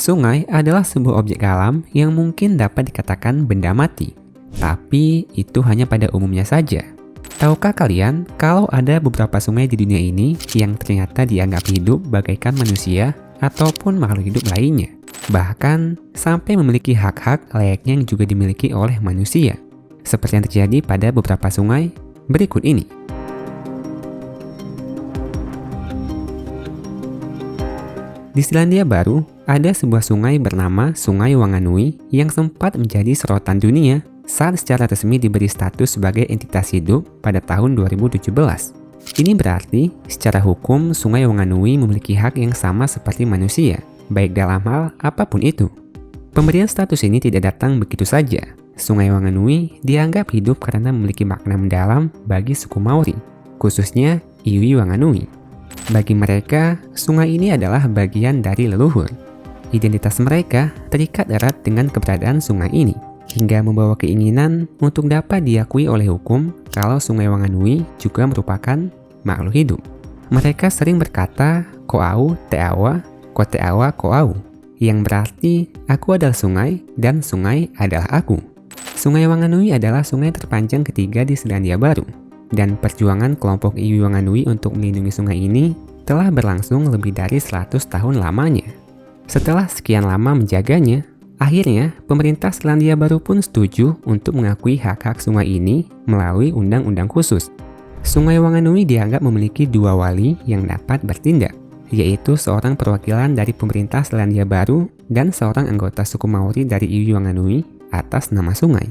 Sungai adalah sebuah objek alam yang mungkin dapat dikatakan benda mati, tapi itu hanya pada umumnya saja. Tahukah kalian kalau ada beberapa sungai di dunia ini yang ternyata dianggap hidup bagaikan manusia ataupun makhluk hidup lainnya? Bahkan sampai memiliki hak-hak layaknya yang juga dimiliki oleh manusia. Seperti yang terjadi pada beberapa sungai berikut ini. Di Selandia Baru, ada sebuah sungai bernama Sungai Wanganui yang sempat menjadi sorotan dunia saat secara resmi diberi status sebagai entitas hidup pada tahun 2017. Ini berarti, secara hukum Sungai Wanganui memiliki hak yang sama seperti manusia, baik dalam hal apapun itu. Pemberian status ini tidak datang begitu saja. Sungai Wanganui dianggap hidup karena memiliki makna mendalam bagi suku Maori, khususnya Iwi Wanganui. Bagi mereka, sungai ini adalah bagian dari leluhur. Identitas mereka terikat erat dengan keberadaan sungai ini, hingga membawa keinginan untuk dapat diakui oleh hukum kalau Sungai Wanganui juga merupakan makhluk hidup. Mereka sering berkata, Ko'au te'awa, ko te'awa ko'au, yang berarti aku adalah sungai dan sungai adalah aku. Sungai Wanganui adalah sungai terpanjang ketiga di Selandia Baru, dan perjuangan kelompok Iwi Wanganui untuk melindungi sungai ini telah berlangsung lebih dari 100 tahun lamanya. Setelah sekian lama menjaganya, akhirnya pemerintah Selandia Baru pun setuju untuk mengakui hak-hak sungai ini melalui undang-undang khusus. Sungai Wanganui dianggap memiliki dua wali yang dapat bertindak, yaitu seorang perwakilan dari pemerintah Selandia Baru dan seorang anggota suku Maori dari Iwi Wanganui atas nama sungai.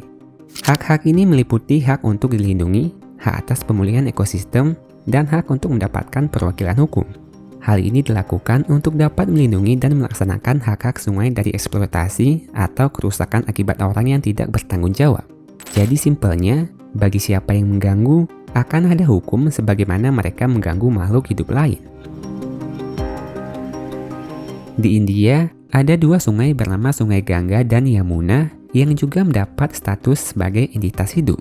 Hak-hak ini meliputi hak untuk dilindungi, hak atas pemulihan ekosistem, dan hak untuk mendapatkan perwakilan hukum. Hal ini dilakukan untuk dapat melindungi dan melaksanakan hak-hak sungai dari eksploitasi atau kerusakan akibat orang yang tidak bertanggung jawab. Jadi simpelnya, bagi siapa yang mengganggu, akan ada hukum sebagaimana mereka mengganggu makhluk hidup lain. Di India, ada dua sungai bernama Sungai Gangga dan Yamuna yang juga mendapat status sebagai entitas hidup.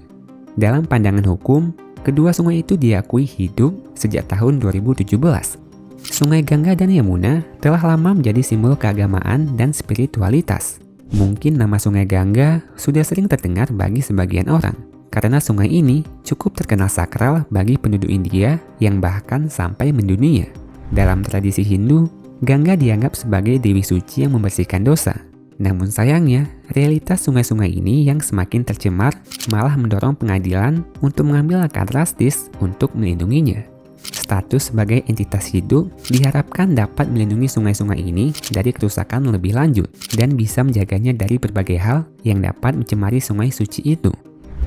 Dalam pandangan hukum, kedua sungai itu diakui hidup sejak tahun 2017. Sungai Gangga dan Yamuna telah lama menjadi simbol keagamaan dan spiritualitas. Mungkin nama Sungai Gangga sudah sering terdengar bagi sebagian orang, karena sungai ini cukup terkenal sakral bagi penduduk India yang bahkan sampai mendunia. Dalam tradisi Hindu, Gangga dianggap sebagai dewi suci yang membersihkan dosa. Namun sayangnya, realitas sungai-sungai ini yang semakin tercemar malah mendorong pengadilan untuk mengambil langkah drastis untuk melindunginya. Status sebagai entitas hidup diharapkan dapat melindungi sungai-sungai ini dari kerusakan lebih lanjut dan bisa menjaganya dari berbagai hal yang dapat mencemari sungai suci itu.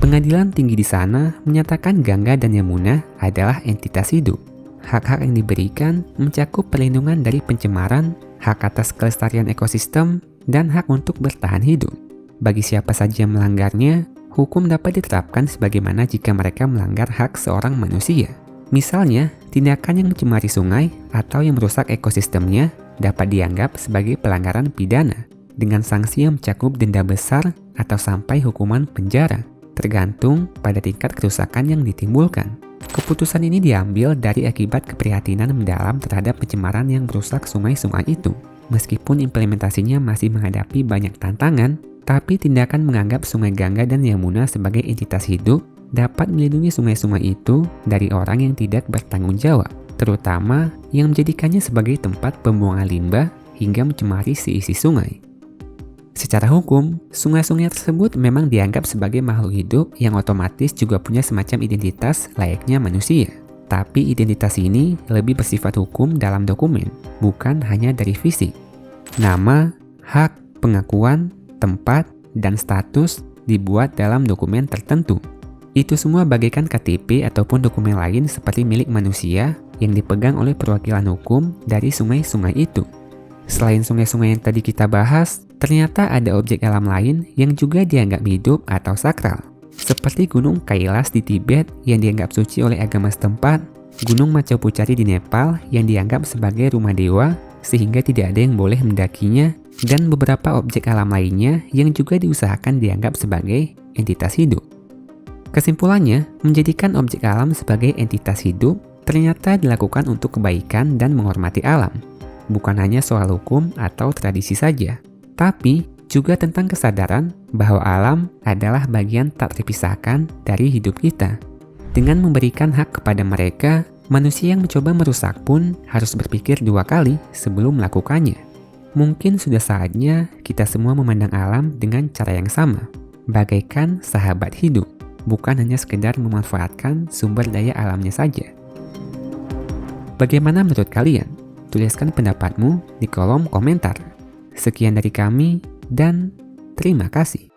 Pengadilan tinggi di sana menyatakan Gangga dan Yamuna adalah entitas hidup. Hak-hak yang diberikan mencakup perlindungan dari pencemaran, hak atas kelestarian ekosistem, dan hak untuk bertahan hidup. Bagi siapa saja yang melanggarnya, hukum dapat diterapkan sebagaimana jika mereka melanggar hak seorang manusia. Misalnya, tindakan yang mencemari sungai atau yang merusak ekosistemnya dapat dianggap sebagai pelanggaran pidana, dengan sanksi yang mencakup denda besar atau sampai hukuman penjara, tergantung pada tingkat kerusakan yang ditimbulkan. Keputusan ini diambil dari akibat keprihatinan mendalam terhadap pencemaran yang merusak sungai-sungai itu. Meskipun implementasinya masih menghadapi banyak tantangan, tapi tindakan menganggap Sungai Gangga dan Yamuna sebagai entitas hidup dapat melindungi sungai-sungai itu dari orang yang tidak bertanggung jawab, terutama yang menjadikannya sebagai tempat pembuangan limbah hingga mencemari seisi sungai. Secara hukum, sungai-sungai tersebut memang dianggap sebagai makhluk hidup yang otomatis juga punya semacam identitas layaknya manusia. Tapi identitas ini lebih bersifat hukum dalam dokumen, bukan hanya dari fisik. Nama, hak, pengakuan, tempat, dan status dibuat dalam dokumen tertentu. Itu semua bagaikan KTP ataupun dokumen lain seperti milik manusia yang dipegang oleh perwakilan hukum dari sungai-sungai itu. Selain sungai-sungai yang tadi kita bahas, ternyata ada objek alam lain yang juga dianggap hidup atau sakral. Seperti Gunung Kailas di Tibet yang dianggap suci oleh agama setempat, Gunung Machapuchari di Nepal yang dianggap sebagai rumah dewa sehingga tidak ada yang boleh mendakinya, dan beberapa objek alam lainnya yang juga diusahakan dianggap sebagai entitas hidup. Kesimpulannya, menjadikan objek alam sebagai entitas hidup ternyata dilakukan untuk kebaikan dan menghormati alam. bukan hanya soal hukum atau tradisi saja, tapi juga tentang kesadaran bahwa alam adalah bagian tak terpisahkan dari hidup kita. Dengan memberikan hak kepada mereka, manusia yang mencoba merusak pun harus berpikir 2 kali sebelum melakukannya. Mungkin sudah saatnya kita semua memandang alam dengan cara yang sama, bagaikan sahabat hidup, bukan hanya sekedar memanfaatkan sumber daya alamnya saja. Bagaimana menurut kalian? Tuliskan pendapatmu di kolom komentar. Sekian dari kami, dan terima kasih.